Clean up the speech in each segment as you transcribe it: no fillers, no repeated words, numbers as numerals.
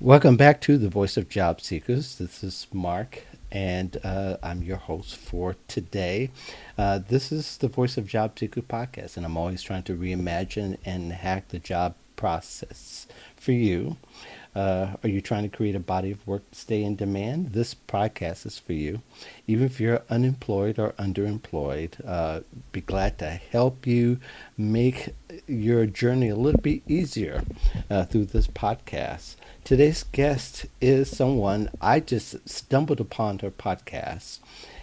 Welcome back to the Voice of Job Seekers. This is Mark, and I'm your host for today. This is the Voice of Job Seeker podcast, and I'm always trying to reimagine and hack the job process for you. Are you trying to create a body of work to stay in demand? This podcast is for you. Even if you're unemployed or underemployed, be glad to help you make your journey a little bit easier through this podcast. Today's guest is someone I just stumbled upon her podcast,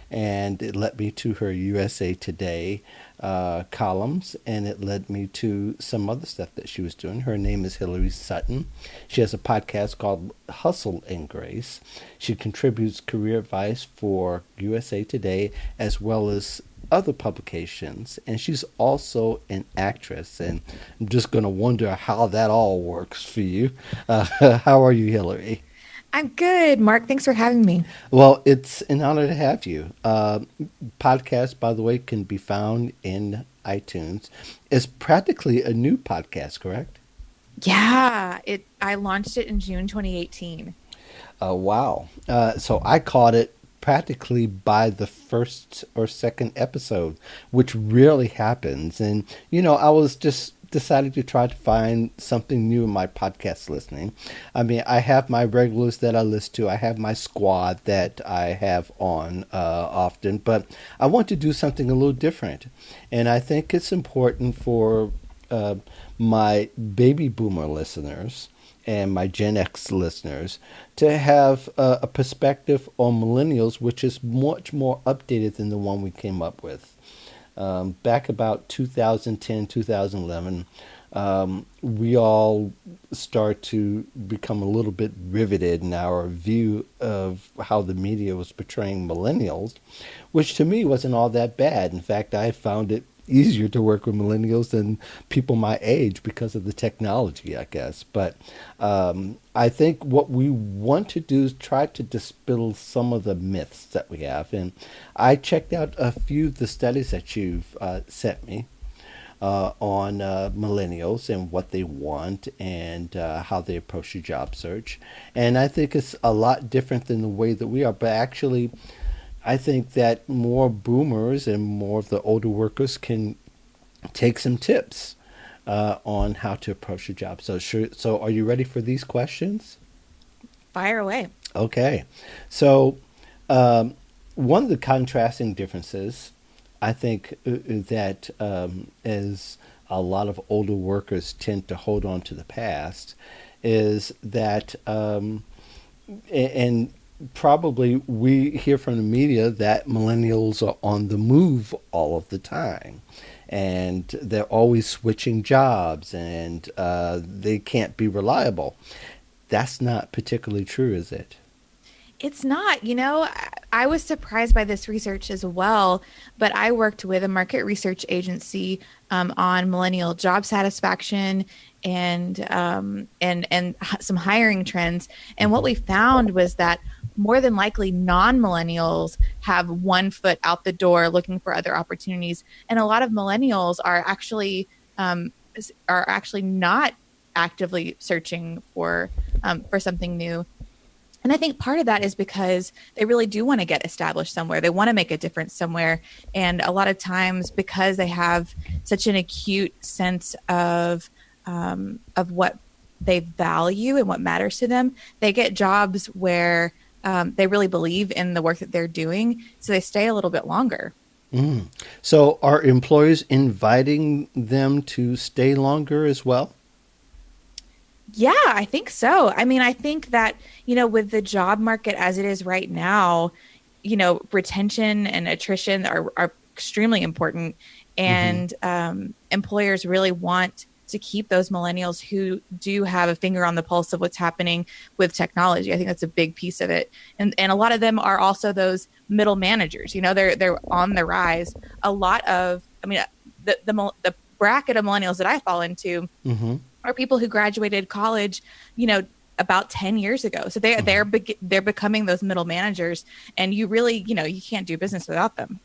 and it led me to her USA Today columns, and it led me to some other stuff that she was doing. Her name is Hillary Sutton. She has a podcast called Hustle and Grace. She contributes career advice for USA Today as well as other publications, and she's also an actress, and I'm just going to wonder how that all works for you. How are you, Hillary? I'm good, Mark. Thanks for having me. Well, it's an honor to have you. Podcast, by the way, can be found in iTunes. It's practically a new podcast, correct? Yeah, it I launched it in June 2018. Wow. So I caught it practically by the first or second episode, which rarely happens. And, I was just deciding to try to find something new in my podcast listening. I mean, I have my regulars that I listen to, I have my squad that I have on often, but I want to do something a little different. And I think it's important for uh, my baby boomer listeners and my Gen X listeners to have a perspective on millennials, which is much more updated than the one we came up with. Back about 2010, 2011, we all start to become a little bit riveted in our view of how the media was portraying millennials, which to me wasn't all that bad. In fact, I found it easier to work with millennials than people my age because of the technology, I guess. But I think what we want to do is try to dispel some of the myths that we have. And I checked out a few of the studies that you've sent me on millennials and what they want and how they approach the job search. And I think it's a lot different than the way that we are. But actually, I think that more boomers and more of the older workers can take some tips on how to approach a job. So are you ready for these questions? Fire away. Okay. So um, one of the contrasting differences, I think, that as a lot of older workers tend to hold on to the past, is that and probably we hear from the media that millennials are on the move all of the time, and they're always switching jobs, and they can't be reliable. That's not particularly true, is it? It's not, I was surprised by this research as well, but I worked with a market research agency on millennial job satisfaction and some hiring trends. And what Hmm. we found was that more than likely non-millennials have one foot out the door looking for other opportunities, and a lot of millennials um, are actually not actively searching for something new. And I think part of that is because they really do want to get established somewhere. They want to make a difference somewhere. And a lot of times, because they have such an acute sense of what they value and what matters to them, they get jobs where they really believe in the work that they're doing. So they stay a little bit longer. Mm. So are employers inviting them to stay longer as well? Yeah, I think so. I mean, I think that, with the job market as it is right now, retention and attrition are extremely important. Hmm. And employers really want to keep those millennials who do have a finger on the pulse of what's happening with technology. I think that's a big piece of it. And a lot of them are also those middle managers. They're on the rise. A lot of, I mean, the bracket of millennials that I fall into Hmm. are people who graduated college, about 10 years ago. So Hmm. they're becoming those middle managers, and you really, you can't do business without them.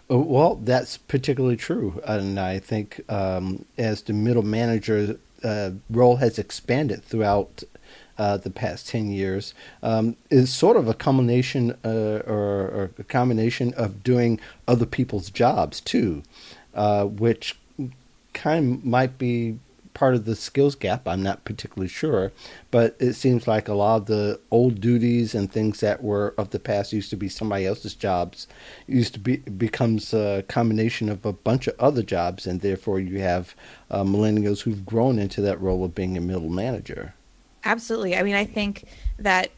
Well, that's particularly true. And I think as the middle manager role has expanded throughout the past 10 years is sort of a combination or a combination of doing other people's jobs too, which kind of might be part of the skills gap. I'm not particularly sure, but it seems like a lot of the old duties and things that were of the past used to be somebody else's jobs used to be becomes a combination of a bunch of other jobs, and therefore you have millennials who've grown into that role of being a middle manager. Absolutely. I mean, I think that,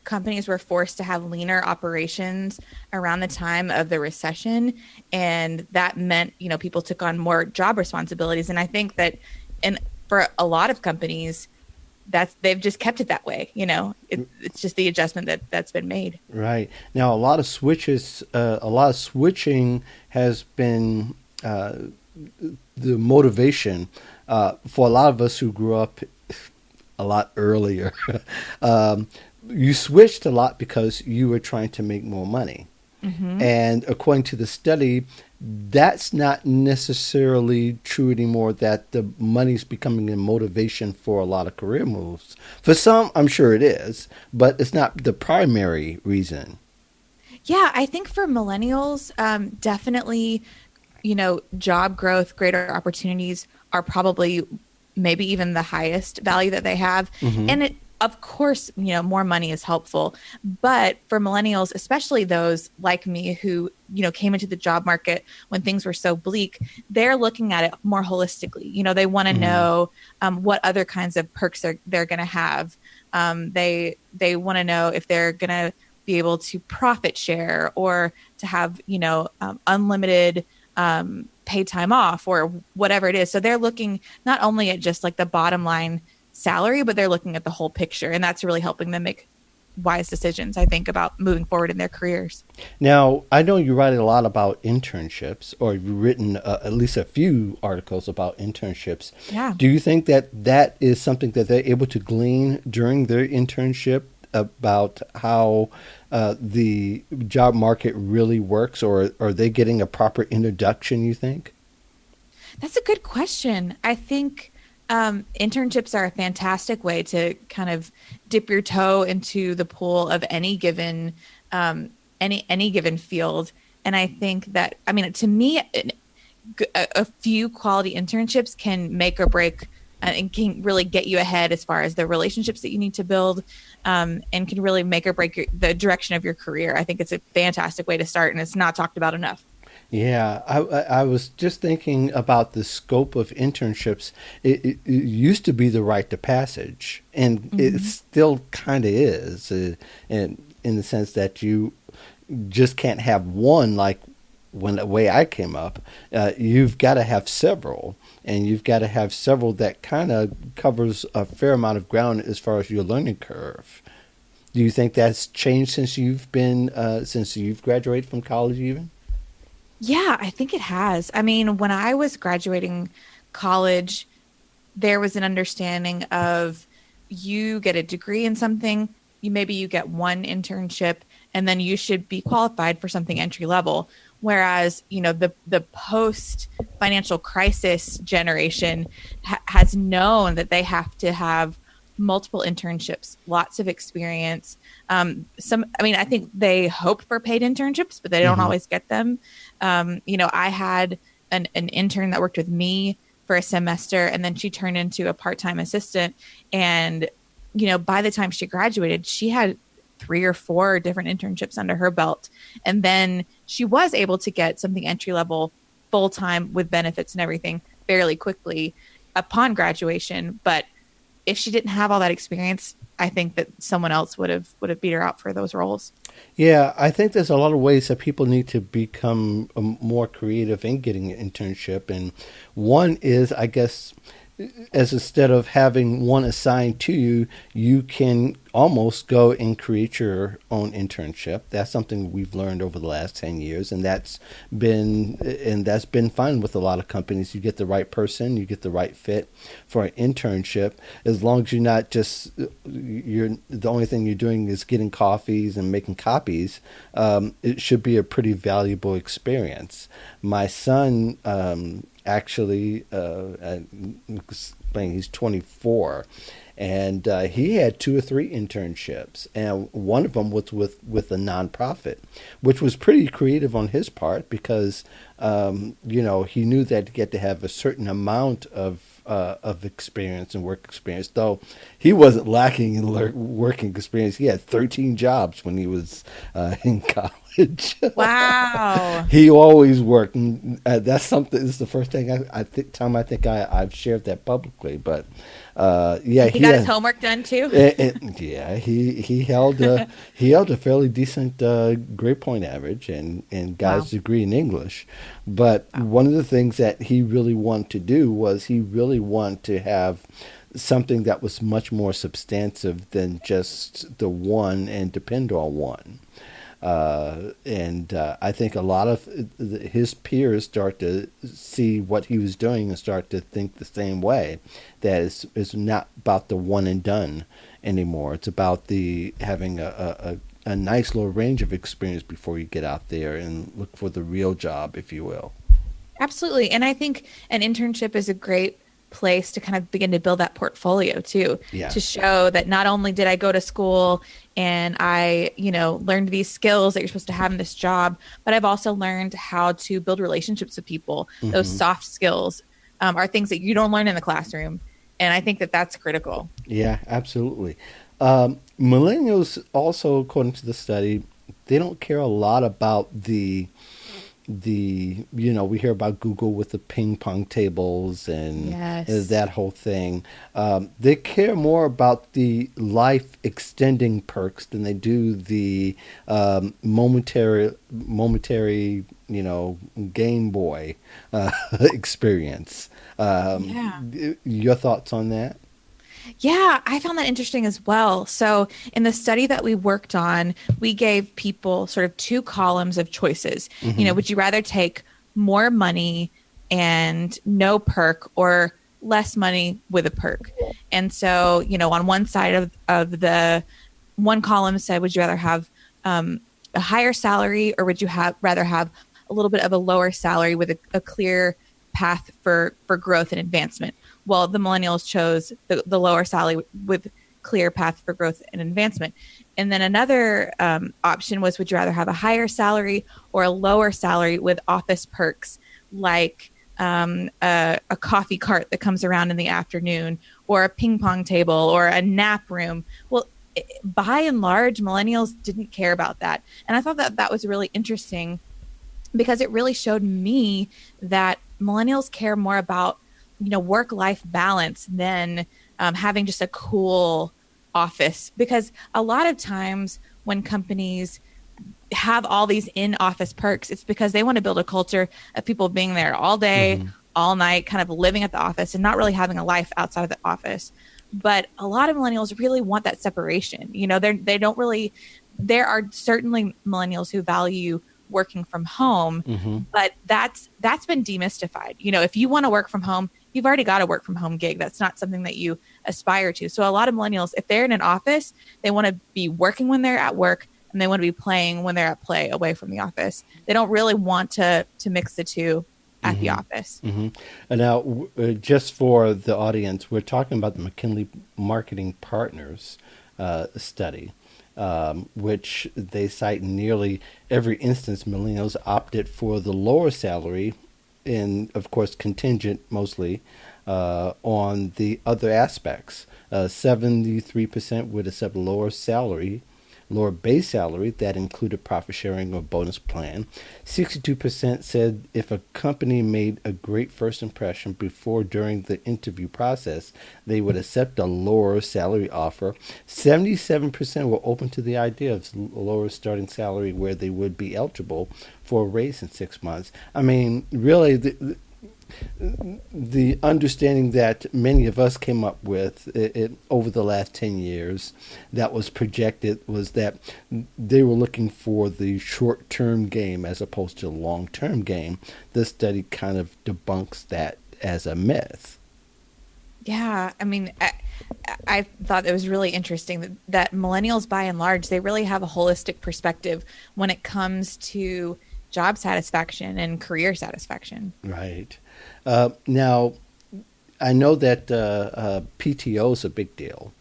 companies were forced to have leaner operations around the time of the recession. And that meant, people took on more job responsibilities. And I think that for a lot of companies, they've just kept it that way. It's just the adjustment that's been made. Right. Now, a lot of switching has been the motivation for a lot of us who grew up a lot earlier. um, you switched a lot because you were trying to make more money. Mm-hmm. And according to the study, that's not necessarily true anymore, that the money's becoming a motivation for a lot of career moves. For some, I'm sure it is, but it's not the primary reason. Yeah, I think for millennials, definitely, job growth, greater opportunities are probably maybe even the highest value that they have. Hmm. And of course, more money is helpful. But for millennials, especially those like me who, came into the job market when things were so bleak, they're looking at it more holistically. They want to Hmm. know what other kinds of perks they're going to have. They want to know if they're going to be able to profit share or to have, unlimited paid time off or whatever it is. So they're looking not only at just like the bottom line salary, but they're looking at the whole picture. And that's really helping them make wise decisions, I think, about moving forward in their careers. Now, I know you write a lot about internships, or you've written at least a few articles about internships. Yeah. Do you think that that is something that they're able to glean during their internship about how the job market really works, or are they getting a proper introduction, you think? That's a good question. I think internships are a fantastic way to kind of dip your toe into the pool of any given field. And I think that, I mean, to me, a few quality internships can make or break and can really get you ahead as far as the relationships that you need to build, and can really make or break the direction of your career. I think it's a fantastic way to start, and it's not talked about enough. Yeah, I was just thinking about the scope of internships. It used to be the rite of passage, and it Hmm. still kind of is, in the sense that you just can't have one like when the way I came up. You've got to have several, and you've got to have several that kind of covers a fair amount of ground as far as your learning curve. Do you think that's changed since you've graduated from college, even? Yeah, I think it has. I mean, when I was graduating college, there was an understanding of you get a degree in something, you get one internship, and then you should be qualified for something entry level. Whereas, the post financial crisis generation has known that they have to have multiple internships, lots of experience. I mean, I think they hope for paid internships, but they don't Hmm. always get them. I had an intern that worked with me for a semester, and then she turned into a part-time assistant. And, by the time she graduated, she had 3 or 4 different internships under her belt. And then she was able to get something entry level full-time with benefits and everything fairly quickly upon graduation. But if she didn't have all that experience, I think that someone else would have beat her out for those roles. Yeah, I think there's a lot of ways that people need to become more creative in getting an internship. And one is, I guess, as instead of having one assigned to you, you can almost go and create your own internship. That's something we've learned over the last 10 years, and that's been fun with a lot of companies. You get the right person, you get the right fit for an internship, as long as you're not just you're the only thing you're doing is getting coffees and making copies. It should be a pretty valuable experience. My son actually explain he's 24, and he had two or three internships, and one of them was with a nonprofit, which was pretty creative on his part because he knew that he had to have a certain amount of experience and work experience, though he wasn't lacking in working experience. He had 13 jobs when he was in college. Wow. He always worked, and that's something. This is the first thing I think I've shared that publicly. But yeah, He got his homework done too. yeah, he held a fairly decent grade point average and got his Wow. degree in English. But Wow. one of the things that he really wanted to do was he really wanted to have something that was much more substantive than just the one and depend on one. And I think a lot of his peers start to see what he was doing and start to think the same way. That it's not about the one and done anymore. It's about the having a nice little range of experience before you get out there and look for the real job, if you will. Absolutely. And I think an internship is a great place to kind of begin to build that portfolio too, Yeah. to show that not only did I go to school and I, learned these skills that you're supposed to have in this job, but I've also learned how to build relationships with people. Those Hmm. soft skills are things that you don't learn in the classroom. And I think that that's critical. Yeah, absolutely. Millennials also, according to the study, they don't care a lot about we hear about Google with the ping pong tables and Yes. that whole thing. They care more about the life extending perks than they do the momentary Game Boy experience. Yeah. Your thoughts on that? Yeah, I found that interesting as well. So, in the study that we worked on, we gave people sort of two columns of choices. Hmm. Would you rather take more money and no perk or less money with a perk? And so, on one side of the one column said, would you rather have a higher salary or would you rather have a little bit of a lower salary with a clear path for growth and advancement? Well, the millennials chose the lower salary with clear path for growth and advancement. And then another option was, would you rather have a higher salary or a lower salary with office perks like a coffee cart that comes around in the afternoon or a ping pong table or a nap room? Well, by and large, millennials didn't care about that. And I thought that that was really interesting because it really showed me that millennials care more about work-life balance than having just a cool office. Because a lot of times when companies have all these in-office perks, it's because they want to build a culture of people being there all day, Hmm. all night, kind of living at the office and not really having a life outside of the office. But a lot of millennials really want that separation. They don't really. There are certainly millennials who value working from home, Hmm. but that's been demystified. If you want to work from home, you've already got a work from home gig. That's not something that you aspire to. So a lot of millennials, if they're in an office, they want to be working when they're at work and they want to be playing when they're at play away from the office. They don't really want to mix the two at the Hmm. office. Hmm. And now, just for the audience, we're talking about the McKinley Marketing Partners study, which they cite in nearly every instance millennials opted for the lower salary, and of course contingent mostly on the other aspects. 73% would accept lower base salary that included profit sharing or bonus plan. 62% said if a company made a great first impression before during the interview process, they would accept a lower salary offer. 77% were open to the idea of lower starting salary where they would be eligible for a raise in 6 months. I mean, really, the understanding that many of us came up with over the last 10 years that was projected was that they were looking for the short-term game as opposed to the long-term game. This study kind of debunks that as a myth. Yeah, I mean, I thought it was really interesting that millennials, by and large, they really have a holistic perspective when it comes to job satisfaction and career satisfaction. Right. Now, I know that PTO is a big deal.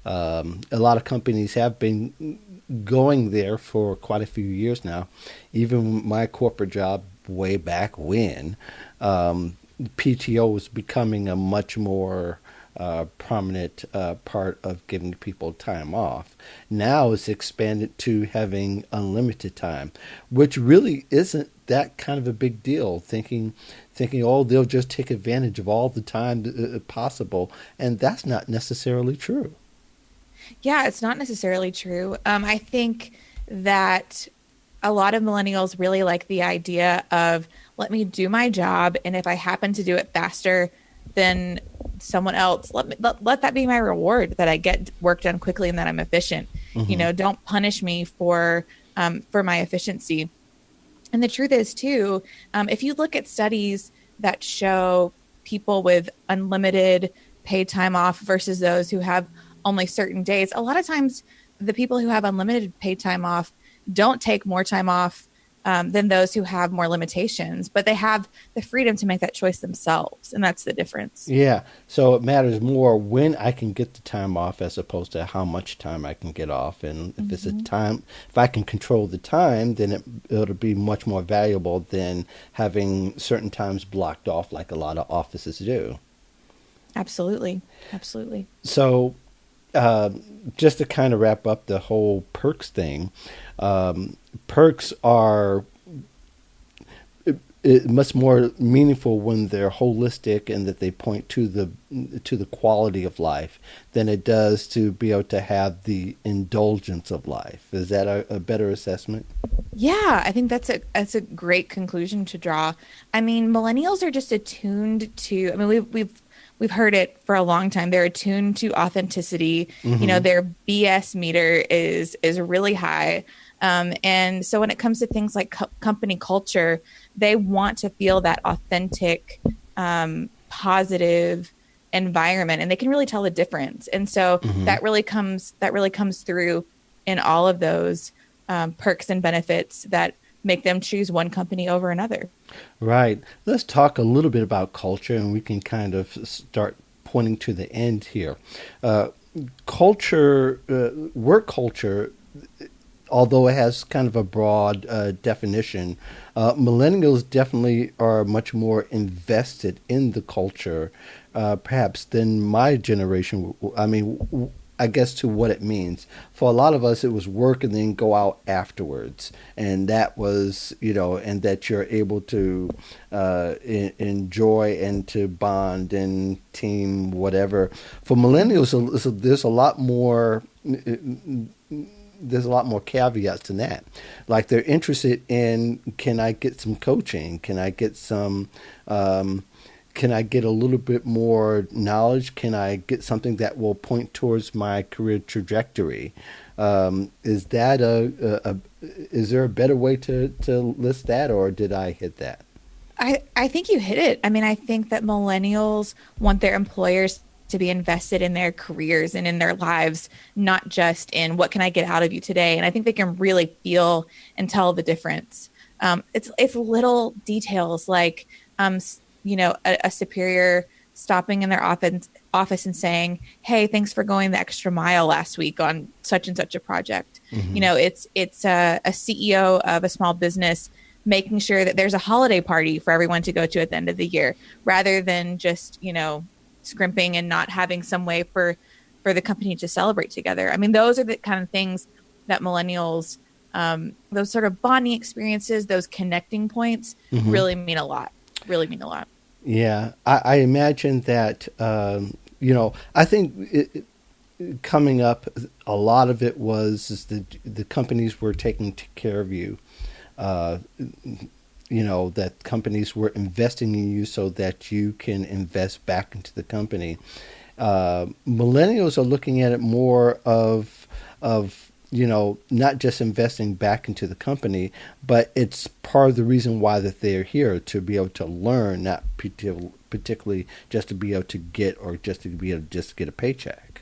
A lot of companies have been going there for quite a few years now. Even my corporate job way back when, PTO was becoming a much more prominent part of giving people time off. Now it's expanded to having unlimited time, which really isn't that kind of a big deal. Thinking, oh, they'll just take advantage of all the time possible, and that's not necessarily true. Yeah, it's not necessarily true. I think that a lot of millennials really like the idea of let me do my job, and if I happen to do it faster than someone else, let that be my reward that I get work done quickly and that I'm efficient. You Hmm. know, don't punish me for my efficiency. And the truth is too, if you look at studies that show people with unlimited paid time off versus those who have only certain days, a lot of times the people who have unlimited paid time off don't take more time off than those who have more limitations, but they have the freedom to make that choice themselves. And that's the difference. Yeah, so it matters more when I can get the time off as opposed to how much time I can get off. And if it's a Hmm. time, if I can control the time, then it'll be much more valuable than having certain times blocked off like a lot of offices do. Absolutely. Absolutely. So, uh, just to kind of wrap up the whole perks thing, perks are much more meaningful when they're holistic and that they point to the quality of life than it does to be able to have the indulgence of life. Is that a better assessment? Yeah, I think that's a great conclusion to draw. I mean, millennials are just attuned to, I mean, we've heard it for a long time. They're attuned to authenticity. You know, Hmm. their BS meter is really high. And so when it comes to things like company culture, they want to feel that authentic, positive environment, and they can really tell the difference. And so Hmm. that really comes through in all of those perks and benefits that make them choose one company over another. Right. Let's talk a little bit about culture, and we can kind of start pointing to the end here. Uh, work culture, although it has kind of a broad definition, millennials definitely are much more invested in the culture, perhaps than my generation. I mean, I guess to what it means. For a lot of us, it was work and then go out afterwards, and that was, and that you're able to enjoy and to bond and team whatever. For millennials, there's a lot more caveats than that. Like they're interested in, can I get some coaching? Um, can I get a little bit more knowledge? Can I get something that will point towards my career trajectory? Is that is there a better way to list that, or did I hit that? I think you hit it. I mean, I think that millennials want their employers to be invested in their careers and in their lives, not just in what can I get out of you today. And I think they can really feel and tell the difference. It's little details like, a superior stopping in their office and saying, "Hey, thanks for going the extra mile last week on such and such a project." You Hmm. know, it's a CEO of a small business making sure that there's a holiday party for everyone to go to at the end of the year, rather than just scrimping and not having some way for the company to celebrate together. I mean, those are the kind of things that millennials, those sort of bonding experiences, those connecting points, Hmm. really mean a lot. Really mean a lot. Yeah, I imagine that. I think coming up, a lot of it was is the companies were taking care of you. Uh, that companies were investing in you so that you can invest back into the company. Millennials are looking at it more of not just investing back into the company, but it's part of the reason why that they're here to be able to learn, not particularly just to be able to get or just to be able to just get a paycheck.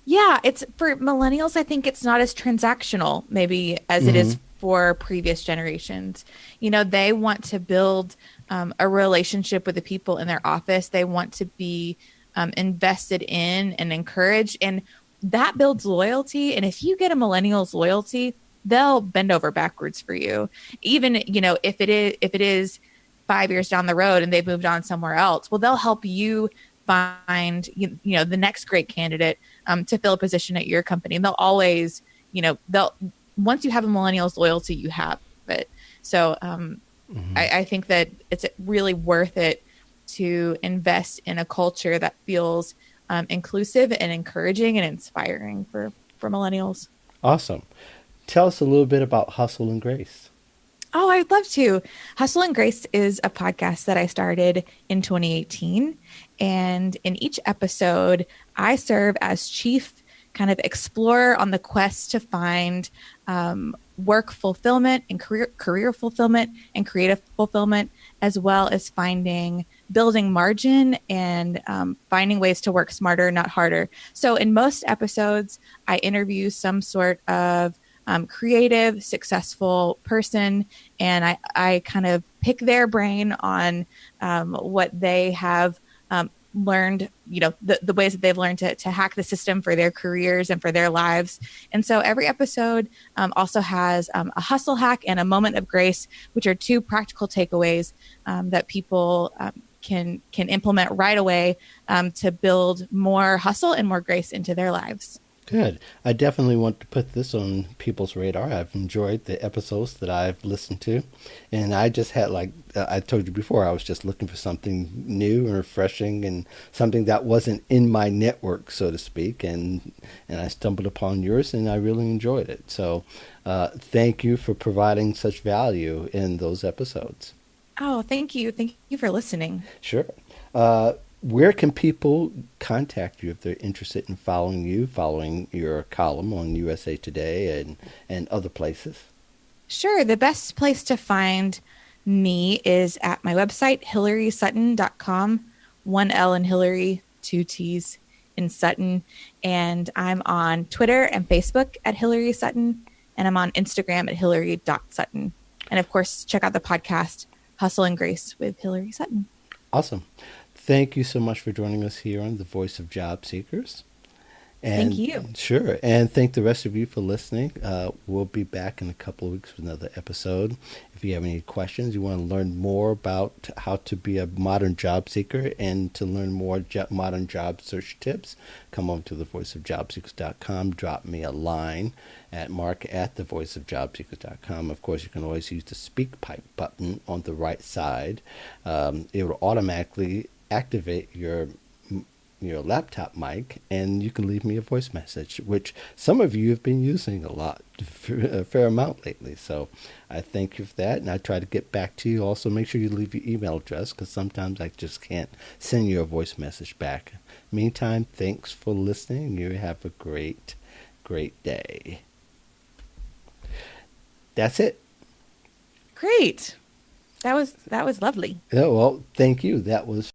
Yeah, it's for millennials, I think it's not as transactional maybe as it Hmm. is for previous generations. You know, they want to build a relationship with the people in their office. They want to be invested in and encouraged. And that builds loyalty. And if you get a millennial's loyalty, they'll bend over backwards for you. Even, if it is 5 years down the road and they've moved on somewhere else, well, they'll help you find, the next great candidate to fill a position at your company. And they'll always, they'll, once you have a millennial's loyalty, you have it. So Hmm. I think that it's really worth it to invest in a culture that feels inclusive and encouraging and inspiring for millennials. Awesome. Tell us a little bit about Hustle and Grace. Oh, I'd love to. Hustle and Grace is a podcast that I started in 2018. And in each episode, I serve as chief kind of explorer on the quest to find work fulfillment and career fulfillment and creative fulfillment, as well as building margin and finding ways to work smarter, not harder. So in most episodes, I interview some sort of creative, successful person, and I kind of pick their brain on what they have learned, the ways that they've learned to hack the system for their careers and for their lives. And so every episode also has a hustle hack and a moment of grace, which are two practical takeaways that people can implement right away to build more hustle and more grace into their lives. Good. I definitely want to put this on people's radar. I've enjoyed the episodes that I've listened to. And I just had, like I told you before, I was just looking for something new and refreshing and something that wasn't in my network, so to speak. And I stumbled upon yours and I really enjoyed it. So thank you for providing such value in those episodes. Oh, thank you. Thank you for listening. Sure. Uh, where can people contact you if they're interested in following you, following your column on USA Today and other places? Sure. The best place to find me is at my website, hillarysutton.com. One L in Hillary, two T's in Sutton. And I'm on Twitter and Facebook at Hillary Sutton. And I'm on Instagram at hillary.sutton. And of course, check out the podcast, Hustle and Grace with Hillary Sutton. Awesome. Thank you so much for joining us here on The Voice of Job Seekers. Thank And you. sure, and thank the rest of you for listening. We'll be back in a couple of weeks with another episode. If you have any questions, you want to learn more about how to be a modern job seeker and to learn more modern job search tips, come on to thevoiceofjobseekers.com. Drop me a line at mark@thevoiceofjobseekers.com. Of course, you can always use the speak pipe button on the right side. It will automatically activate your laptop mic, and you can leave me a voice message, which some of you have been using a lot, a fair amount lately. So I thank you for that, and I try to get back to you. Also, make sure you leave your email address because sometimes I just can't send you a voice message back. Meantime, thanks for listening. You have a great, great day. That's it. Great. That was lovely. Yeah, well, thank you. That was